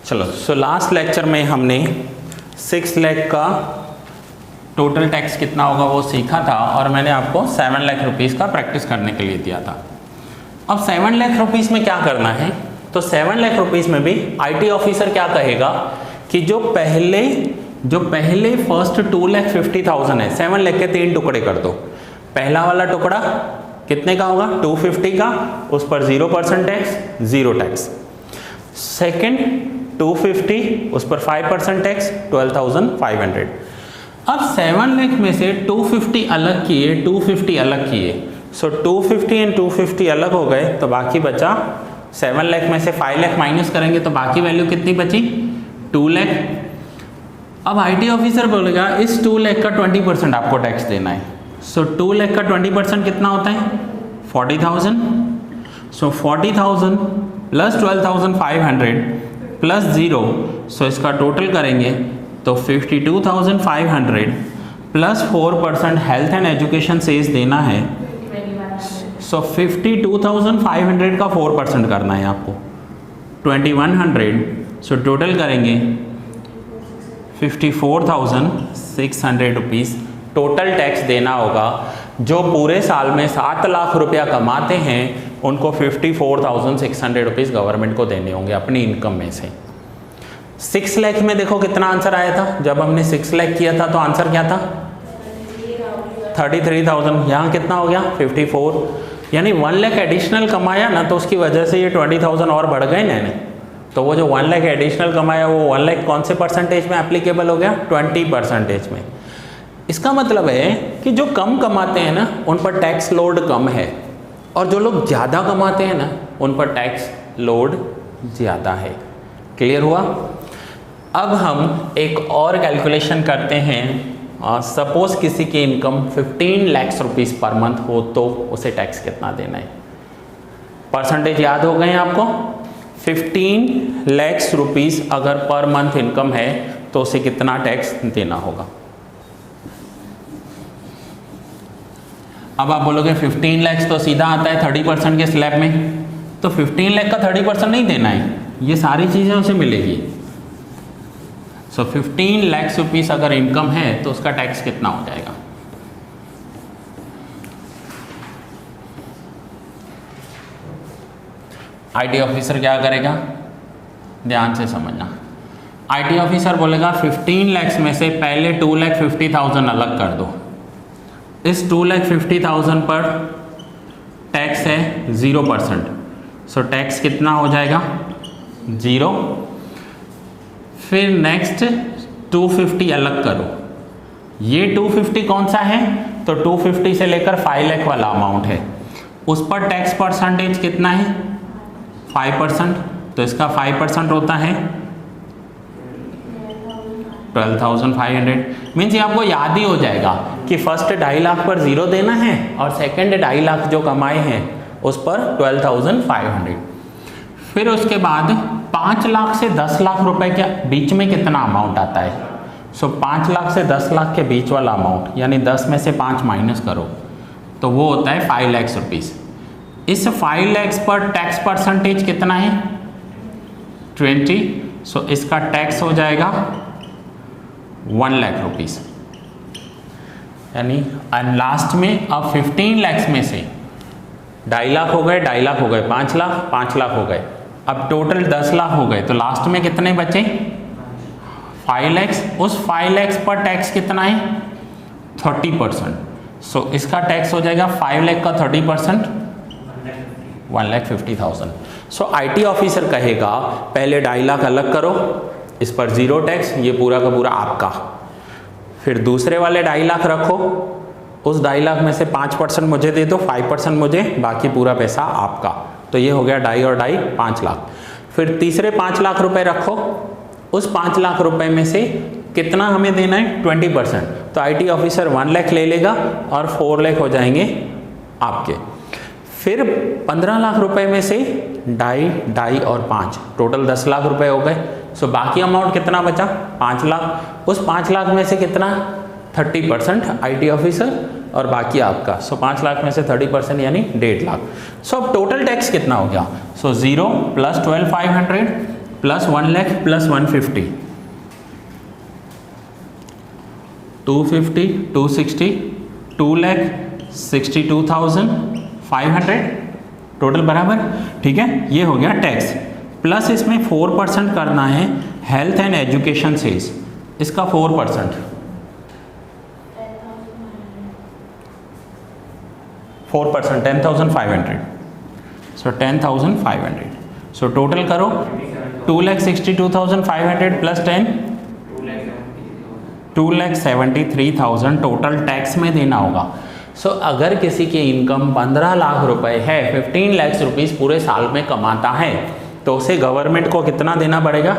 चलो so last lecture में हमने 6 लाख का टोटल टैक्स कितना होगा वो सीखा था और मैंने आपको 7 लाख रुपीज़ का प्रैक्टिस करने के लिए दिया था। अब 7 लाख रुपीज़ में क्या करना है, तो 7 लाख रुपीज़ में भी आईटी ऑफिसर क्या कहेगा कि जो पहले फर्स्ट 2,50,000 है, 7 लाख के 3 टुकड़े कर दो। पहला वाला टुकड़ा कितने का होगा, 250 का, उस पर 0% टैक्स, 0 टैक्स। सेकेंड 250, उस पर 5% टैक्स, 12,500। अब 7 लाख में से 250 अलग किए, 250 अलग किए, सो 250 एंड 250 अलग हो गए, तो बाकी बचा 7 लाख में से 5 लाख माइनस करेंगे तो बाकी वैल्यू कितनी बची, 2 लाख। अब आईटी ऑफिसर बोलेगा इस 2 लाख का 20% आपको टैक्स देना है। सो 2 लाख का 20% कितना होता है, 40,000। सो 40,000 प्लस 12,500 प्लस 0, सो इसका टोटल करेंगे तो 52,500 plus 4% health and education cess देना है। सो 52,500 का 4% करना है आपको, 2,100। सो टोटल करेंगे 54,600 रुपीज़ टोटल टैक्स देना होगा। जो पूरे साल में 7 लाख रुपया कमाते हैं उनको 54,600 रुपीज़ गवर्नमेंट को देने होंगे अपनी इनकम में से। 6 लाख में देखो कितना आंसर आया था, जब हमने 6 लाख किया था तो आंसर क्या था, 33,000। यहाँ कितना हो गया, 54, यानी 1 लाख एडिशनल कमाया ना, तो उसकी वजह से ये 20,000 और बढ़ गए ना। तो वो जो 1 लाख एडिशनल कमाया वो 1 लाख कौन से परसेंटेज में एप्लीकेबल हो गया, 20% में। इसका मतलब है कि जो कम कमाते हैं ना उन पर टैक्स लोड कम है, और जो लोग ज़्यादा कमाते हैं ना उन पर टैक्स लोड ज़्यादा है। क्लियर हुआ। अब हम एक और कैलकुलेशन करते हैं। सपोज किसी की income 15 lakh rupees per month हो तो उसे टैक्स कितना देना है। परसेंटेज याद हो गए आपको, 15 लाख रुपीज़ अगर पर मंथ इनकम है तो उसे कितना टैक्स देना होगा। अब आप बोलोगे 15 लाख तो सीधा आता है 30% के स्लैब में, तो 15 लाख का 30% नहीं देना है, ये सारी चीज़ें उसे मिलेगी। सो 15 लाख रुपीज़ अगर इनकम है तो उसका टैक्स कितना हो जाएगा। आईटी ऑफिसर क्या करेगा, ध्यान से समझना। आईटी ऑफिसर बोलेगा 15 लाख में से पहले 2,50,000 अलग कर दो। इस 2,50,000 पर टैक्स है 0%, सो टैक्स कितना हो जाएगा, 0। फिर नेक्स्ट 250 अलग करो। ये 250 कौन सा है, तो 250 से लेकर 5 लाख वाला अमाउंट है, उस पर टैक्स परसेंटेज कितना है, 5%। तो इसका 5% होता है 12,500। मीन्स ये आपको याद ही हो जाएगा कि फर्स्ट 2.5 लाख पर 0 देना है और सेकंड 2.5 लाख जो कमाए हैं उस पर 12,500। फिर उसके बाद 5 लाख से 10 लाख रुपए के बीच में कितना अमाउंट आता है। सो 5 लाख से 10 लाख के बीच वाला अमाउंट, यानी 10 में से 5 माइनस करो तो वो होता है 5 लाख रुपीज़। इस 5 लाख पर टैक्स परसेंटेज कितना है, 20। सो इसका टैक्स हो जाएगा 1 लाख रुपीज़। यानी लास्ट में अब 15 लाख में से 2.5 लाख हो गए, 2.5 लाख हो गए, 5 लाख, 5 लाख हो गए, अब टोटल 10 लाख हो गए, तो लास्ट में कितने बचे, 5 लाख। उस 5 लाख पर टैक्स कितना है, 30%। सो इसका टैक्स हो जाएगा 5 लाख का 30%, 1,50,000। सो आईटी ऑफिसर कहेगा पहले 2.5 लाख अलग करो, इस पर 0 टैक्स, ये पूरा का पूरा आपका। फिर दूसरे वाले 2.5 लाख रखो, उस 2.5 लाख में से 5% मुझे दे दो, 5% मुझे, बाकी पूरा पैसा आपका। तो ये हो गया 2.5 और 2.5 5 लाख। फिर तीसरे 5 लाख रुपए रखो, उस 5 लाख रुपए में से कितना हमें देना है, 20%। तो आईटी ऑफिसर 1 लाख ले लेगा और 4 लाख हो जाएंगे आपके। फिर 15 लाख रुपए में से 2.5 और 5, टोटल 10 लाख रुपए हो गए। सो बाकी अमाउंट कितना बचा, 5 लाख। उस 5 लाख में से कितना, 30% आईटी ऑफिसर और बाकी आपका। सो 5 लाख में से 30% यानी 1.5 लाख। सो अब टोटल टैक्स कितना हो गया, सो 0 plus 12,500 plus 1 lakh plus 150, 250, 260, 2,62,500 total बराबर। ठीक है, ये हो गया टैक्स। प्लस इसमें 4% करना है हेल्थ एंड एजुकेशन सेल्स, इसका 4%, 10,500, सो 10,500। सो टोटल करो 2,62,500 प्लस 10, 2,73,000 टोटल टैक्स में देना होगा। सो अगर किसी की इनकम 15 लाख रुपए है, 15 लाख रुपीस पूरे साल में कमाता है, तो उसे गवर्नमेंट को कितना देना पड़ेगा?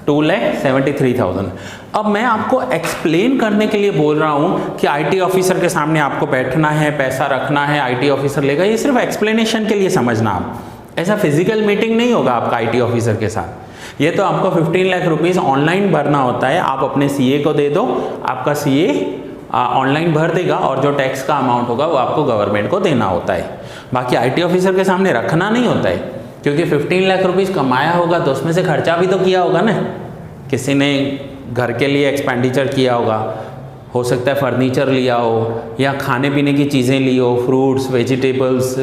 2,73,000। अब मैं आपको एक्सप्लेन करने के लिए बोल रहा हूँ कि आईटी ऑफिसर के सामने आपको बैठना है, पैसा रखना है, आईटी ऑफिसर लेगा, ये सिर्फ एक्सप्लेनेशन के लिए समझना आप। ऐसा फिजिकल मीटिंग नहीं होगा आपका आईटी ऑफिसर के साथ। ये तो आपको 15 लाख रुपीस ऑनलाइन भरना होता है, आप अपने सीए को दे दो, आपका सीए ऑनलाइन भर देगा और जो टैक्स का अमाउंट होगा वो आपको गवर्नमेंट को देना होता है। बाकी आईटी ऑफिसर के सामने रखना नहीं होता है, क्योंकि 15 लाख रुपीस कमाया होगा तो उसमें से खर्चा भी तो किया होगा ना, किसी ने घर के लिए एक्सपेंडिचर किया होगा, हो सकता है फर्नीचर लिया हो या खाने पीने की चीज़ें ली हो, फ्रूट्स, वेजिटेबल्स,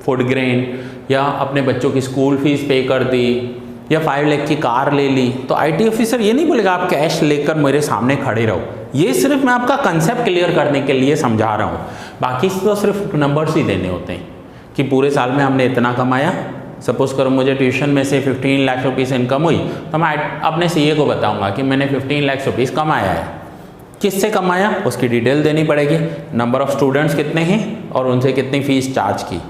फूड ग्रेन, या अपने बच्चों की स्कूल फीस पे कर दी, या 5 लाख की कार ले ली। तो आईटी ऑफिसर ये नहीं बोलेगा आप कैश लेकर मेरे सामने खड़े रहो। ये सिर्फ मैं आपका कंसेप्ट क्लियर करने के लिए समझा रहा हूँ, बाकी तो सिर्फ नंबर्स ही देने होते हैं कि पूरे साल में हमने इतना कमाया। सपोज करो मुझे ट्यूशन में से 15 लाख रुपीस इनकम हुई, तो मैं अपने सीए को बताऊंगा कि मैंने 15 लाख रुपीस कमाया है। किससे कमाया उसकी डिटेल देनी पड़ेगी, नंबर ऑफ़ स्टूडेंट्स कितने हैं और उनसे कितनी फ़ीस चार्ज की।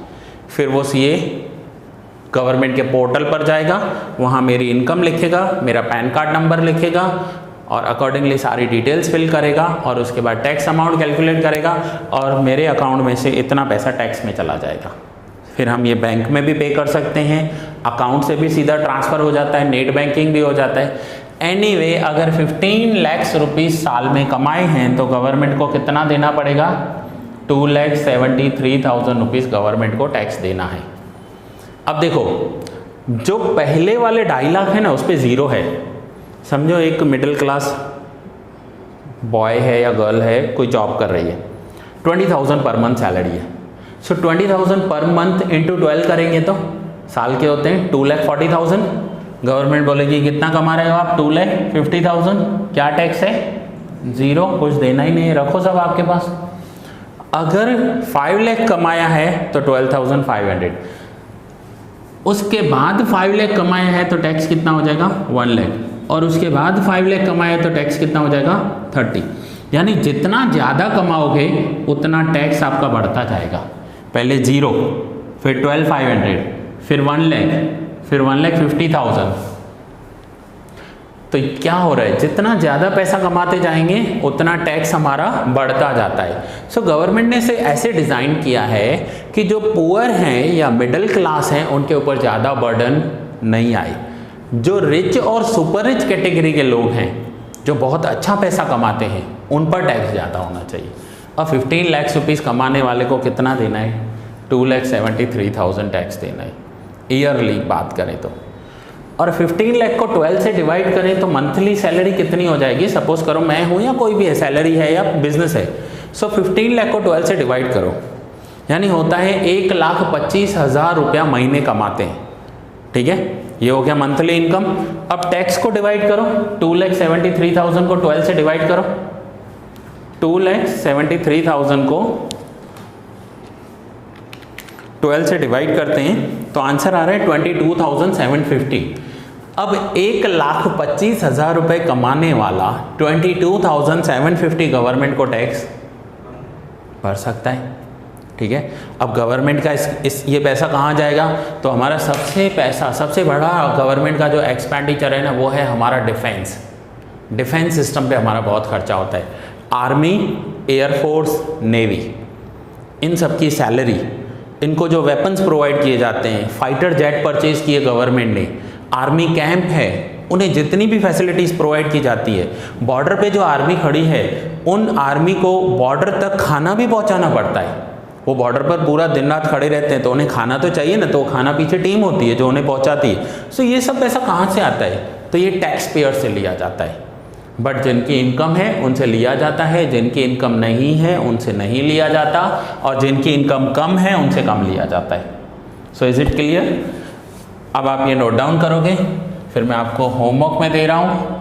फिर वो सीए गवर्नमेंट के पोर्टल पर जाएगा, वहाँ मेरी इनकम लिखेगा, मेरा पैन कार्ड नंबर लिखेगा और अकॉर्डिंगली सारी डिटेल्स फिल करेगा और उसके बाद टैक्स अमाउंट कैलकुलेट करेगा और मेरे अकाउंट में से इतना पैसा टैक्स में चला जाएगा। फिर हम ये बैंक में भी पे कर सकते हैं, अकाउंट से भी सीधा ट्रांसफ़र हो जाता है, नेट बैंकिंग भी हो जाता है। एनीवे, अगर 15 लाख रुपीस साल में कमाए हैं तो गवर्नमेंट को कितना देना पड़ेगा? 2,73,000 रुपीज़ गवर्नमेंट को टैक्स देना है। अब देखो, जो पहले वाले 2.5 लाख है ना, उस पर ज़ीरो है। समझो एक मिडिल क्लास बॉय है या गर्ल है, कोई जॉब कर रही है, 20,000 पर मंथ सैलरी है। सो 20,000 पर मंथ इंटू 12 करेंगे तो साल के होते हैं 2,40,000। गवर्नमेंट बोलेगी कितना कमा रहे हो आप? 2,50,000। क्या टैक्स है? ज़ीरो, कुछ देना ही नहीं है, रखो सब आपके पास। अगर 5 लाख कमाया है तो 12,500, उसके बाद 5 लाख कमाया है तो टैक्स कितना हो जाएगा? 1 लाख, और उसके बाद 5 लाख कमाया तो टैक्स कितना हो जाएगा? 30। यानी जितना ज़्यादा कमाओगे उतना टैक्स आपका बढ़ता जाएगा। पहले 0, फिर 12,500, फिर 1 लाख, फिर 1,50,000। तो क्या हो रहा है? जितना ज़्यादा पैसा कमाते जाएंगे उतना टैक्स हमारा बढ़ता जाता है। सो गवर्नमेंट ने इसे ऐसे डिज़ाइन किया है कि जो पुअर हैं या मिडिल क्लास हैं उनके ऊपर ज़्यादा बर्डन नहीं आए। जो रिच और सुपर रिच कैटेगरी के लोग हैं, जो बहुत अच्छा पैसा कमाते हैं, उन पर टैक्स ज़्यादा होना चाहिए। और 15 लाख रुपीज़ कमाने वाले को कितना देना है? 2,73,000 टैक्स देना है ईयरली बात करें तो। और 15 लाख को 12 से डिवाइड करें तो मंथली सैलरी कितनी हो जाएगी? सपोज करो मैं हूँ या कोई भी है, सैलरी है या बिजनेस है। सो 15 लाख को 12 से डिवाइड करो, यानी होता है 1,25,000 रुपया महीने कमाते हैं। ठीक है, ये हो गया मंथली इनकम। अब टैक्स को डिवाइड करो, 2,73,000 को 12 से डिवाइड करो। 2,73,000 को 12 से डिवाइड करते हैं तो आंसर आ रहा है 22,750। अब 1,25,000 रुपये कमाने वाला 22,750 गवर्नमेंट को टैक्स भर सकता है। ठीक है, अब गवर्नमेंट का ये पैसा कहाँ जाएगा? तो हमारा सबसे बड़ा गवर्नमेंट का जो एक्सपेंडिचर है ना, वो है हमारा डिफेंस सिस्टम पे हमारा बहुत खर्चा होता है। आर्मी, एयरफोर्स, नेवी, इन सब की सैलरी, इनको जो वेपन्स प्रोवाइड किए जाते हैं, फाइटर जेट परचेज किए गवर्नमेंट ने, आर्मी कैंप है, उन्हें जितनी भी फैसिलिटीज़ प्रोवाइड की जाती है, बॉर्डर पे जो आर्मी खड़ी है उन आर्मी को बॉर्डर तक खाना भी पहुंचाना पड़ता है। वो बॉर्डर पर पूरा दिन रात खड़े रहते हैं तो उन्हें खाना तो चाहिए ना, तो खाना पीछे टीम होती है जो उन्हें पहुंचाती है। सो ये सब पैसा कहाँ से आता है? तो ये टैक्स पेयर से लिया जाता है। बट जिनकी इनकम है उनसे लिया जाता है, जिनकी इनकम नहीं है उनसे नहीं लिया जाता, और जिनकी इनकम कम है उनसे कम लिया जाता है। So is it clear? अब आप ये नोट डाउन करोगे, फिर मैं आपको होमवर्क में दे रहा हूँ।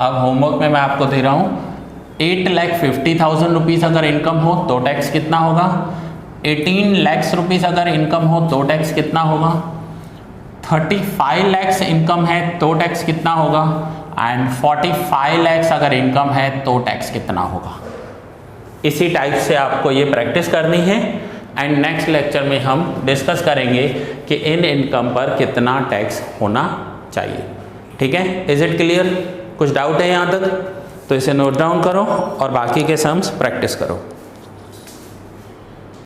अब होमवर्क में मैं आपको दे रहा हूँ 8,50,000 रुपीज़ अगर इनकम हो तो टैक्स कितना होगा, 18 लाख रुपीज़ अगर इनकम हो तो टैक्स कितना होगा, 35 लाख इनकम है तो टैक्स कितना होगा, एंड 45 लाख अगर इनकम है तो टैक्स कितना होगा। इसी टाइप से आपको ये प्रैक्टिस करनी है, एंड नेक्स्ट लेक्चर में हम डिस्कस करेंगे कि इन इनकम पर कितना टैक्स होना चाहिए। ठीक है, इज इट क्लियर? कुछ डाउट है यहाँ तक? तो इसे नोट डाउन करो और बाकी के सम्स प्रैक्टिस करो।